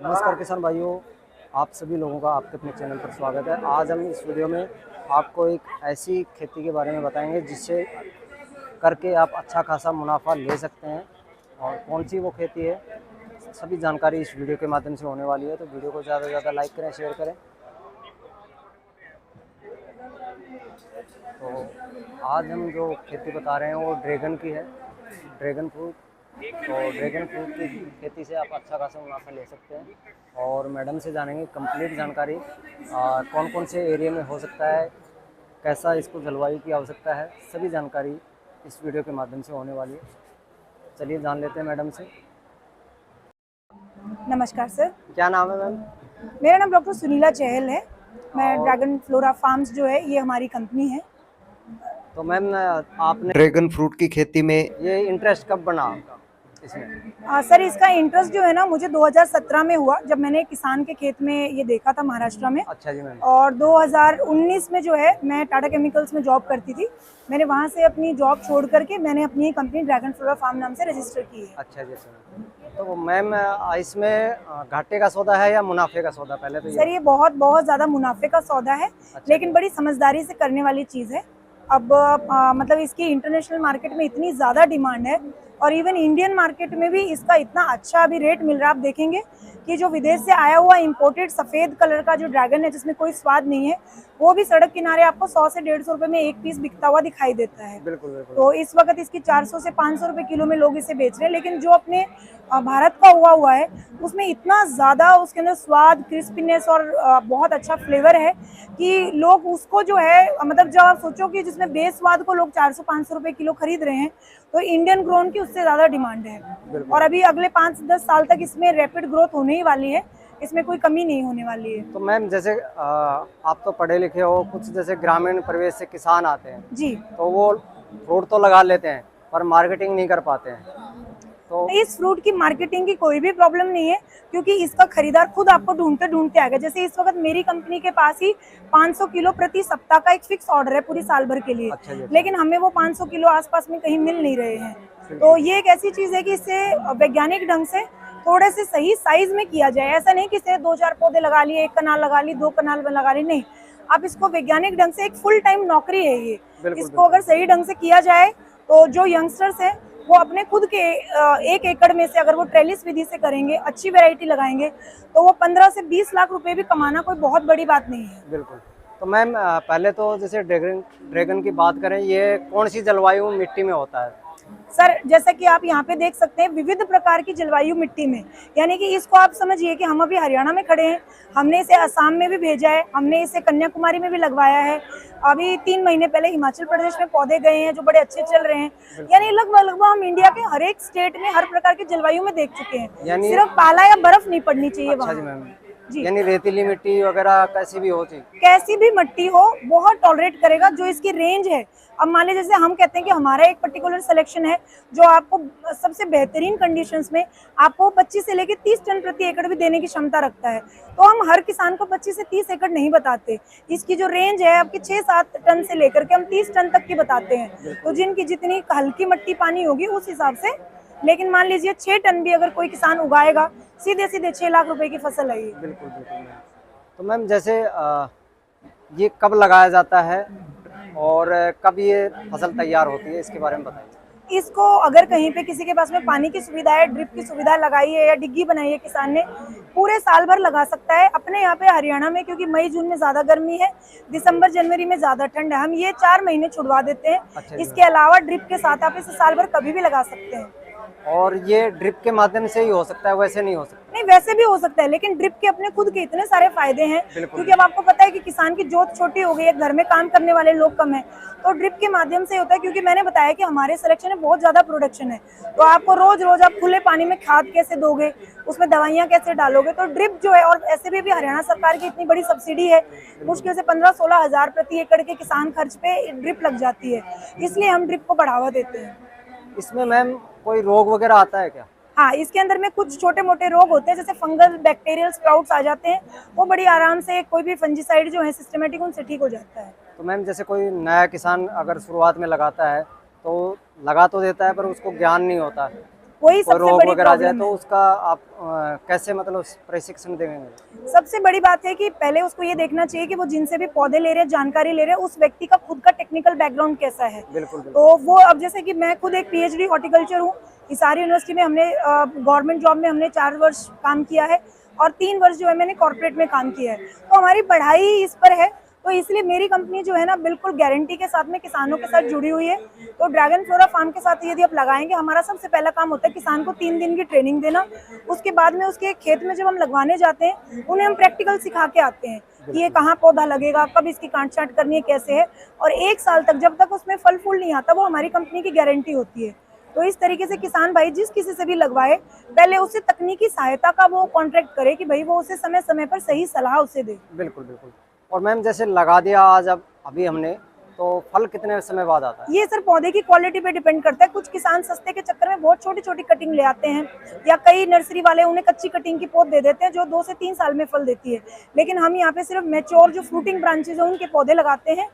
नमस्कार किसान भाइयों, आप सभी लोगों का आपके अपने चैनल पर स्वागत है। आज हम इस वीडियो में आपको एक ऐसी खेती के बारे में बताएंगे जिससे करके आप अच्छा खासा मुनाफा ले सकते हैं। और कौन सी वो खेती है, सभी जानकारी इस वीडियो के माध्यम से होने वाली है। तो वीडियो को ज़्यादा से ज़्यादा लाइक करें, शेयर करें। तो आज हम जो खेती बता रहे हैं वो ड्रैगन की है, ड्रैगन फ्रूट। तो ड्रैगन फ्रूट की खेती से आप अच्छा खासा मुनाफा ले सकते हैं। और मैडम से जानेंगे कंप्लीट जानकारी, कौन कौन से एरिया में हो सकता है, कैसा इसको जलवायु की आवश्यकता है, सभी जानकारी इस वीडियो के माध्यम से होने वाली है। चलिए जान लेते हैं मैडम से। नमस्कार सर, क्या नाम है मैम? मेरा नाम डॉक्टर सुनीला चहल है। मैं और ड्रैगन फ्लोरा फार्म्स जो है ये हमारी कंपनी है। तो मैम, आपने ड्रैगन फ्रूट की खेती में ये इंटरेस्ट कब बना आपका इसमें? सर इसका इंटरेस्ट जो है ना मुझे 2017 में हुआ, जब मैंने किसान के खेत में ये देखा था महाराष्ट्र में। अच्छा जी मैम। और 2019 में जो है मैं टाटा केमिकल्स में जॉब करती थी। मैंने वहाँ से अपनी जॉब छोड़ करके मैंने अपनी कंपनी ड्रैगन फ्लोरा फार्म नाम से रजिस्टर की है। अच्छा जी सर। तो मैम, इसमें घाटे का सौदा है या मुनाफे का सौदा? पहले तो सर ये बहुत बहुत ज़्यादा मुनाफे का सौदा है। अच्छा लेकिन बड़ी समझदारी से करने वाली चीज़ है। अब मतलब इसकी इंटरनेशनल मार्केट में इतनी ज़्यादा डिमांड है और इवन इंडियन मार्केट में भी इसका इतना अच्छा अभी रेट मिल रहा है। आप देखेंगे कि जो विदेश से आया हुआ इंपोर्टेड सफ़ेद कलर का जो ड्रैगन है जिसमें कोई स्वाद नहीं है, वो भी सड़क किनारे आपको 100 से 150 रुपये में एक पीस बिकता हुआ दिखाई देता है। बिल्कुल बिल्कुल। तो इस वक्त इसकी 400 से 500 रुपये किलो में लोग इसे बेच रहे हैं। लेकिन जो अपने भारत का हुआ है उसमें इतना ज़्यादा उसके अंदर स्वाद, क्रिस्पीनेस और बहुत अच्छा फ्लेवर है कि लोग उसको जो है मतलब जब आप सोचो कि जिसमें बेस्वाद को लोग 400-500 रुपये किलो खरीद रहे हैं, तो इंडियन ग्रोन की उससे ज़्यादा डिमांड है। और अभी अगले 5-10 साल तक इसमें रैपिड ग्रोथ होने ही वाली है, इसमें कोई कमी नहीं होने वाली है। तो मैम, जैसे आप तो पढ़े लिखे हो, कुछ जैसे ग्रामीण परिवेश से किसान आते हैं जी, तो वो फ्रूट तो लगा लेते हैं पर मार्केटिंग नहीं कर पाते हैं। तो इस फ्रूट की मार्केटिंग की कोई भी प्रॉब्लम नहीं है, क्योंकि इसका खरीदार खुद आपको ढूंढते ढूंढते आएगा। जैसे इस वक्त मेरी कंपनी के पास ही 500 किलो प्रति सप्ताह का एक फिक्स ऑर्डर है पूरी साल भर के लिए। अच्छा जी। लेकिन हमें वो 500 किलो आसपास में कहीं मिल नहीं रहे हैं। तो ये एक ऐसी चीज है कि इससे वैज्ञानिक ढंग से थोड़े से सही साइज में किया जाए। ऐसा नहीं कि सिर्फ 2-4 पौधे लगा लिए, एक कनाल लगा ली, 2 कनाल में लगा ली, नहीं। आप इसको वैज्ञानिक ढंग से, एक फुल टाइम नौकरी है ये, इसको अगर सही ढंग से किया जाए तो जो यंगस्टर्स है वो अपने खुद के 1 एकड़ में से अगर वो ट्रेलिस विधि से करेंगे, अच्छी वैरायटी लगाएंगे, तो वो 15 से 20 लाख रुपए भी कमाना कोई बहुत बड़ी बात नहीं है। बिल्कुल। तो मैम, पहले तो जैसे ड्रैगन की बात करें, ये कौन सी जलवायु मिट्टी में होता है? सर जैसा कि आप यहाँ पे देख सकते हैं विविध प्रकार की जलवायु मिट्टी में, यानी कि इसको आप समझिए कि हम अभी हरियाणा में खड़े हैं, हमने इसे असम में भी भेजा है, हमने इसे कन्याकुमारी में भी लगवाया है, अभी 3 महीने पहले हिमाचल प्रदेश में पौधे गए हैं जो बड़े अच्छे चल रहे हैं। यानी लगभग हम इंडिया के हर एक स्टेट में हर प्रकार की जलवायु में देख चुके हैं। सिर्फ पाला या बर्फ नहीं पड़नी चाहिए अच्छा जी वहाँ। मैम। जी, यानी रेतीली मिट्टी वगैरह कैसी भी होती? कैसी भी मिट्टी हो बहुत टॉलरेट करेगा। जो इसकी रेंज है, अब मान लीजिए जैसे हम कहते हैं कि हमारा एक पर्टिकुलर सिलेक्शन है जो आपको सबसे बेहतरीन कंडीशंस में आपको 25 से लेकर 30 टन प्रति एकड़ भी देने की क्षमता रखता है। तो हम हर किसान को 25 से 30 एकड़ नहीं बताते। इसकी जो रेंज है आपकी 6-7 टन से लेकर के हम 30 टन तक की बताते हैं। तो जिनकी जितनी हल्की मिट्टी पानी होगी उस हिसाब से। लेकिन मान लीजिए 6 टन भी अगर कोई किसान उगाएगा, सीधे सीधे 6 लाख रुपए की फसल है ये। बिल्कुल बिल्कुल मैम। तो मैम, जैसे ये कब लगाया जाता है और कब ये फसल तैयार होती है, इसके बारे में बताइए। इसको अगर कहीं पे किसी के पास में पानी की सुविधा है, ड्रिप की सुविधा लगाई है या डिग्गी बनाई है किसान ने, पूरे साल भर लगा सकता है। अपने यहाँ पे हरियाणा में क्योंकि मई जून में ज़्यादा गर्मी है, दिसंबर जनवरी में ज़्यादा ठंड है, हम ये 4 महीने छुड़वा देते हैं। अच्छा इसके अलावा ड्रिप के साथ आप इसे साल भर कभी भी लगा सकते हैं। और ये ड्रिप के माध्यम से ही हो सकता है, वैसे नहीं हो सकता? नहीं, वैसे भी हो सकता है, लेकिन ड्रिप के अपने खुद के इतने सारे फायदे हैं। क्योंकि अब आपको पता है कि किसान की जोत छोटी हो गई है, घर में काम करने वाले लोग कम हैं, तो ड्रिप के माध्यम से होता है। क्योंकि मैंने बताया कि हमारे सिलेक्शन में बहुत ज्यादा प्रोडक्शन है, तो आपको रोज रोज आप खुले पानी में खाद कैसे दोगे, उसमें दवाइयाँ कैसे डालोगे, तो ड्रिप जो है, और ऐसे भी हरियाणा सरकार की इतनी बड़ी सब्सिडी है, मुश्किल से 15-16 हजार प्रति एकड़ के किसान खर्च पे ड्रिप लग जाती है, इसलिए हम ड्रिप को बढ़ावा देते हैं। इसमें मैम कोई रोग वगैरह आता है क्या? हाँ, इसके अंदर में कुछ छोटे मोटे रोग होते हैं, जैसे फंगल बैक्टीरियल स्प्राउट्स आ जाते हैं, वो बड़ी आराम से कोई भी फंजीसाइड जो है सिस्टमेटिक उनसे ठीक हो जाता है। तो मैम, जैसे कोई नया किसान अगर शुरुआत में लगाता है तो लगा तो देता है पर उसको ज्ञान नहीं होता, वही कोई सबसे रोग बड़ी वगैरह आ जाए प्रॉब्लम तो है। उसका आप कैसे मतलब प्रशिक्षण देंगे? सबसे बड़ी बात है कि पहले उसको ये देखना चाहिए कि वो जिनसे भी पौधे ले रहे हैं, जानकारी ले रहे हैं, उस व्यक्ति का खुद का टेक्निकल बैकग्राउंड कैसा है। बिल्कुल बिल्कुल। तो वो अब जैसे कि मैं खुद एक पीएचडी हॉर्टिकल्चर हूँ, हिसार यूनिवर्सिटी में हमने गवर्नमेंट जॉब में हमने 4 वर्ष काम किया है और 3 वर्ष जो है मैंने कॉर्पोरेट में काम किया है। तो हमारी पढ़ाई इस पर है, तो इसलिए मेरी कंपनी जो है ना बिल्कुल गारंटी के साथ में किसानों के साथ जुड़ी हुई है। तो ड्रैगन फ्लोरा फार्म के साथ यदि आप लगाएंगे, हमारा सबसे पहला काम होता है किसान को 3 दिन की ट्रेनिंग देना। उसके बाद में उसके खेत में जब हम लगवाने जाते हैं, उन्हें हम प्रैक्टिकल सिखा के आते हैं कि ये कहाँ पौधा लगेगा, कब इसकी काट छांट करनी है, कैसे है। और 1 साल तक जब तक उसमें फल फूल नहीं आता, वो हमारी कंपनी की गारंटी होती है। तो इस तरीके से किसान भाई जिस किसी से भी लगवाए, पहले उससे तकनीकी सहायता का वो कॉन्ट्रैक्ट करे कि भाई वो उसे समय समय पर सही सलाह उसे दे। बिल्कुल बिल्कुल। और मैम जैसे लगा दिया आज अब अभी हमने, तो फल कितने समय बाद आता है? ये सर पौधे की क्वालिटी पे डिपेंड करता है। कुछ किसान सस्ते के चक्कर में बहुत छोटी छोटी कटिंग ले आते हैं, या कई नर्सरी वाले उन्हें कच्ची कटिंग की पौध दे देते हैं जो 2 से 3 साल में फल देती है। लेकिन हम यहाँ पे सिर्फ मैच्योर जो फ्रूटिंग ब्रांचेज है उनके पौधे लगाते हैं।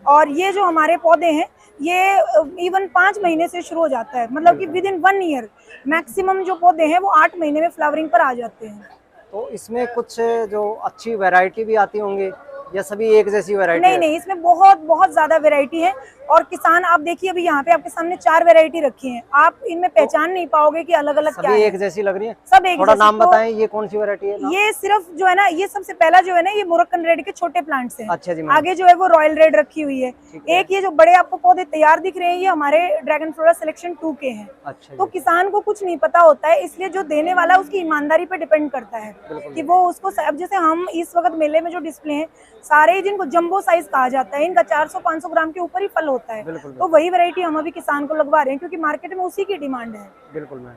और ये जो हमारे पौधे हैं ये इवन 5 महीने से शुरू हो जाता है, मतलब कि विद इन 1 ईयर मैक्सिमम जो पौधे हैं वो 8 महीने में फ्लावरिंग पर आ जाते हैं। तो इसमें कुछ जो अच्छी वैरायटी भी आती होंगी या सभी एक जैसी वैरायटी नहीं है? नहीं, इसमें बहुत बहुत ज्यादा वैरायटी है। और किसान आप देखिए अभी यहाँ पे आपके सामने 4 वैरायटी रखी हैं, आप इनमें पहचान नहीं पाओगे कि अलग अलग क्या सभी है। एक जैसी लग रही है? सब एक थोड़ा जैसी। नाम तो बताएं, ये कौन सी वैरायटी है? नाम? ये सिर्फ जो है ना, ये सबसे पहला जो है ना, ये मोरक्कन रेड के छोटे प्लांट्स हैं। अच्छा जी मैम। आगे जो है वो रॉयल रेड रखी हुई है। ठीक है। एक ये जो बड़े आपको पौधे तैयार दिख रहे हैं, ये हमारे ड्रैगन फ्लोरा सिलेक्शन 2 के हैं। अच्छा तो जी। किसान को कुछ नहीं पता होता है, इसलिए जो देने वाला है उसकी ईमानदारी पे डिपेंड करता है बिल्कुल। कि वो उसको। अब जैसे हम इस वक्त मेले में जो डिस्प्ले हैं सारे ही, जिनको जंबो साइज कहा जाता है, इनका 400-500 ग्राम के ऊपर ही फल होता है। बिल्कुल तो वही वैरायटी हम अभी किसान को लगवा रहे हैं क्योंकि मार्केट में उसी की डिमांड है। बिल्कुल मैम।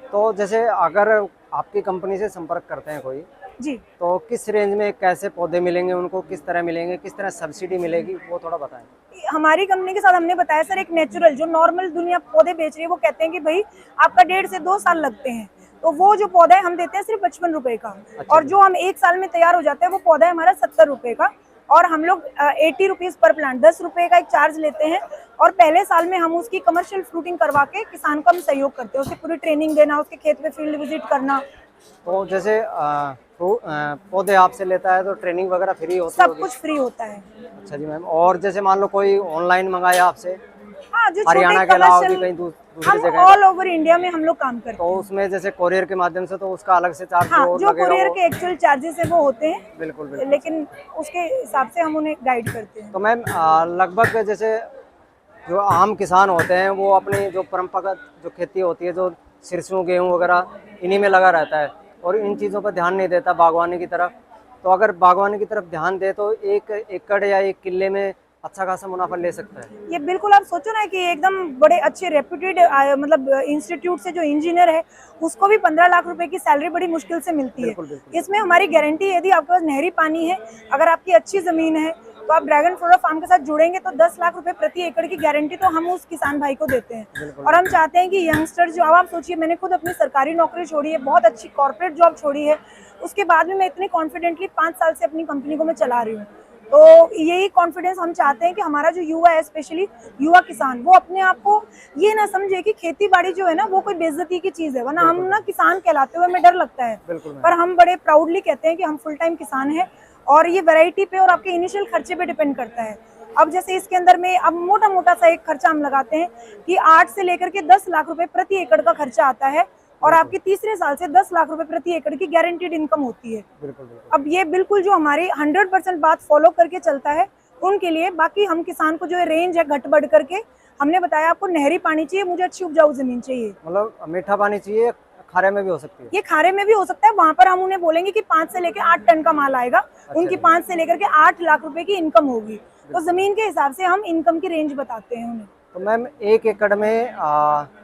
तो जैसे अगर आपकी कंपनी से संपर्क करते हैं कोई, जी, तो किस रेंज में कैसे पौधे मिलेंगे उनको, किस तरह मिलेंगे, किस तरह सब्सिडी मिलेगी, वो थोड़ा बताएं। हमारी कंपनी के साथ हमने बताया सर, एक नेचुरल जो नॉर्मल दुनिया पौधे बेच रही है वो कहते हैं कि भाई आपका 1.5 से 2 साल लगते हैं, तो वो जो पौधा है हम देते हैं सिर्फ 55 रुपए का। अच्छा और जी। जो हम 1 साल में तैयार हो जाते हैं वो पौधा है हमारा 70 रुपए का। और हम लोग 80 रुपीज पर प्लांट, 10 रुपए का एक चार्ज लेते हैं। और पहले साल में हम उसकी कमर्शियल फ्रूटिंग करवा के किसान का हम सहयोग करते हैं, उसे पूरी ट्रेनिंग देना, उसके खेत में फील्ड विजिट करना। तो जैसे पौधे आपसे लेता है तो ट्रेनिंग वगैरह फ्री होती सब होगी? कुछ फ्री होता है। अच्छा जी मैम। और जैसे मान लो कोई ऑनलाइन मंगाया आपसे, हाँ, जो हरियाणा छोटे के अलावा भी कमर्शियल, कहीं दूसरी हम जगह, ऑल ओवर इंडिया में हम लोग काम करते तो हैं। उसमें जैसे कोरियर के माध्यम से तो उसका अलग से चार्ज हाँ, जो लगेगा कुरियर वो? के एक्चुअल चार्जेस है वो होते हैं, बिल्कुल बिल्कुल। लेकिन उसके हिसाब से हम उन्हें गाइड करते हैं। तो मैम लगभग जैसे जो आम किसान होते हैं वो अपनी जो परंपरागत जो खेती होती है, जो सरसों गेहूँ वगैरह, इन्हीं में लगा रहता है और इन चीज़ों पर ध्यान नहीं देता बागवानी की तरफ। तो अगर बागवानी की तरफ ध्यान दे तो 1 एकड़ या 1 किले में अच्छा खासा मुनाफा ले सकता है। ये बिल्कुल आप सोचो ना कि एकदम बड़े अच्छे रेप्यूटेड मतलब इंस्टीट्यूट से जो इंजीनियर है उसको भी 15 लाख रुपए की सैलरी बड़ी मुश्किल से मिलती है। बिल्कुल बिल्कुल। इसमें हमारी गारंटी, यदि आपके पास नहरी पानी है, अगर आपकी अच्छी जमीन है, तो आप ड्रैगन फ्लोरा फार्म के साथ जुड़ेंगे तो 10 लाख रुपए प्रति एकड़ की गारंटी तो हम उस किसान भाई को देते हैं। बिल्कुल। और हम चाहते हैं कि यंगस्टर जो, अब आप सोचिए मैंने खुद अपनी सरकारी नौकरी छोड़ी है, बहुत अच्छी कॉर्पोरेट जॉब छोड़ी है, उसके बाद में मैं इतने कॉन्फिडेंटली 5 साल से अपनी कंपनी को मैं चला रही हूँ। तो यही कॉन्फिडेंस हम चाहते हैं कि हमारा जो युवा है, स्पेशली युवा किसान, वो अपने आप को ये ना समझे कि खेती बाड़ी जो है ना वो कोई बेइज्जती की चीज है, वरना हम ना किसान कहलाते हुए हमें डर लगता है। बिल्कुल। पर हम बड़े प्राउडली कहते हैं कि हम फुल टाइम किसान हैं। और ये वैरायटी पे और आपके इनिशियल खर्चे पे डिपेंड करता है। अब जैसे इसके अंदर में अब मोटा मोटा सा एक खर्चा हम लगाते हैं कि 8 से लेकर के 10 लाख रुपए प्रति एकड़ का खर्चा आता है, और आपके तीसरे साल से 10 लाख रुपए प्रति एकड़ की गारंटीड इनकम होती है। बिल्कुल बिल्कुल। अब ये बिल्कुल जो हमारी 100% बात फॉलो करके चलता है उनके लिए। बाकी हम किसान को जो रेंज है घट बढ़ करके हमने बताया, आपको नहरी पानी चाहिए, मुझे अच्छी उपजाऊ जमीन चाहिए, मतलब मीठा पानी चाहिए, खारे में भी हो सकती है? ये खारे में भी हो सकता है। वहां पर हम उन्हें बोलेंगे कि 5 से लेकर 8 टन का माल आएगा, उनकी 5 से लेकर के 8 लाख रुपए की इनकम होगी। तो जमीन के हिसाब से हम इनकम की रेंज बताते हैं उन्हें। तो मैम 1 एकड़ में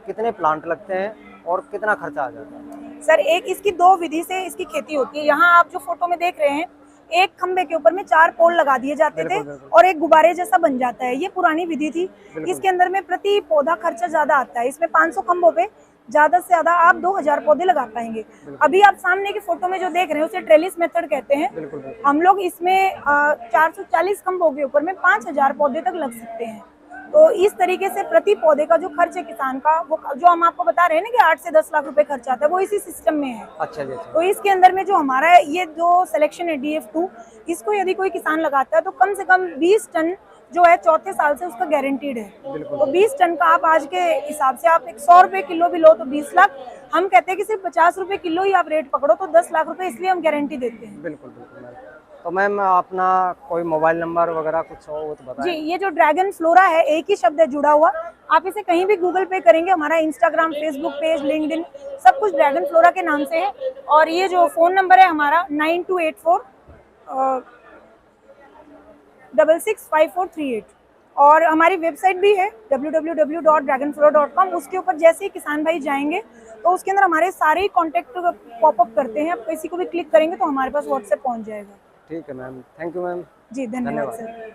कितने प्लांट लगते हैं और कितना खर्चा आ जाता है? सर इसकी 2 विधि से इसकी खेती होती है। यहाँ आप जो फोटो में देख रहे हैं, एक खंबे के ऊपर में 4 पोल लगा दिए जाते थे और एक गुब्बारे जैसा बन जाता है, ये पुरानी विधि थी। इसके अंदर में प्रति पौधा खर्चा ज्यादा आता है। इसमें 500 खंभों पे ज्यादा से ज्यादा आप 2000 पौधे लगा पाएंगे। अभी आप सामने की फोटो में जो देख रहे हैं उसे ट्रेलिस मेथड कहते हैं। हम लोग इसमें 440 खंभों के ऊपर में 5000 पौधे तक लग सकते हैं। तो इस तरीके से प्रति पौधे का जो खर्च है किसान का, वो जो हम आपको बता रहे हैं ना कि 8 से 10 लाख रुपए खर्च आता है, वो इसी सिस्टम में है। अच्छा जी, अच्छा। तो इसके अंदर में जो हमारा ये जो सिलेक्शन है DF2, इसको यदि कोई किसान लगाता है तो कम से कम 20 टन जो है चौथे साल से उसका गारंटीड है। बिल्कुल। तो 20 टन का आप आज के हिसाब से आप 100 रुपए किलो भी लो तो 20 लाख। हम कहते हैं कि सिर्फ 50 रुपए किलो ही आप रेट पकड़ो तो 10 लाख रुपए, इसलिए हम गारंटी देते हैं। बिल्कुल बिल्कुल मैम। तो मैम अपना कोई मोबाइल नंबर वगैरह कुछ हो वो तो जी, बताएं। ये जो ड्रैगन फ्लोरा है एक ही शब्द है जुड़ा हुआ, आप इसे कहीं भी गूगल पे करेंगे, हमारा इंस्टाग्राम, फेसबुक पेज, लिंक्डइन सब कुछ ड्रैगन फ्लोरा के नाम से है। और ये जो फोन नंबर है हमारा 9284 665438, और हमारी वेबसाइट भी है www.dragonflora.com। उसके ऊपर जैसे ही किसान भाई जाएंगे तो उसके अंदर हमारे सारे कॉन्टेक्ट पॉपअप करते हैं, आप किसी को भी क्लिक करेंगे तो हमारे पास व्हाट्सएप पहुंच जाएगा। ठीक है मैम, थैंक यू मैम। जी धन्यवाद सर।